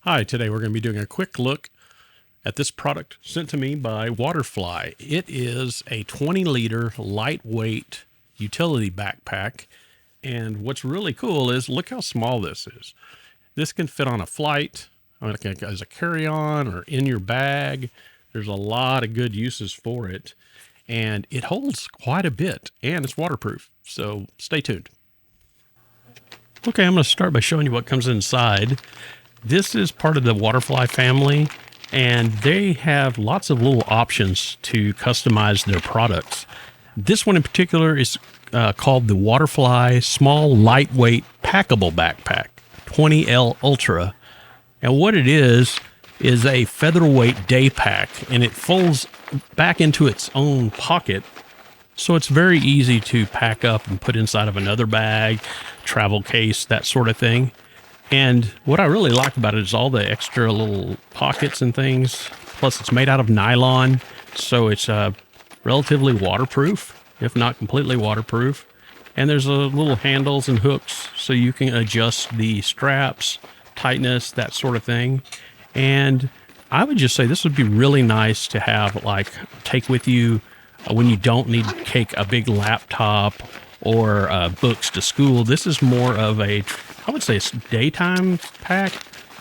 Hi, today we're going to be doing a quick look at this product sent to me by Waterfly. It is a 20-liter lightweight utility backpack, and what's really cool is look how small this is. This can fit on a flight, as a carry-on, or in your bag. There's a lot of good uses for it, and it holds quite a bit, and it's waterproof, so stay tuned. Okay, I'm going to start by showing you what comes inside. This is part of the Waterfly family, and they have lots of little options to customize their products. This one in particular is called the Waterfly Small Lightweight Packable Backpack 20L Ultra. And what it is a featherweight day pack, and it folds back into its own pocket. So it's very easy to pack up and put inside of another bag, travel case, that sort of thing. And what I really like about it is all the extra little pockets and things. Plus, it's made out of nylon, so it's relatively waterproof, if not completely waterproof. And there's little handles and hooks, so you can adjust the straps, tightness, that sort of thing. And I would just say this would be really nice to have, like, take with you when you don't need to take a big laptop or books to school. This is more of a, I would say, a daytime pack.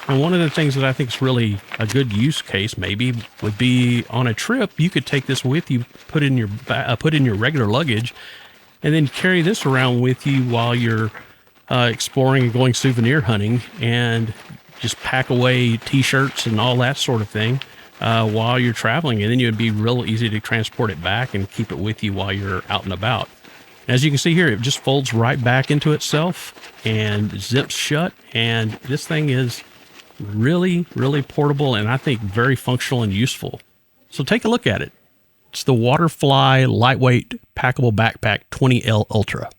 And one of the things that I think is really a good use case maybe would be on a trip. You could take this with you, put in your regular luggage, and then carry this around with you while you're exploring and going souvenir hunting, and just pack away t-shirts and all that sort of thing while you're traveling. And then it would be real easy to transport it back and keep it with you while you're out and about. As you can see here, it just folds right back into itself and zips shut. And this thing is really, really portable, and I think very functional and useful. So take a look at it. It's the Waterfly Lightweight Packable Backpack 20L Ultra.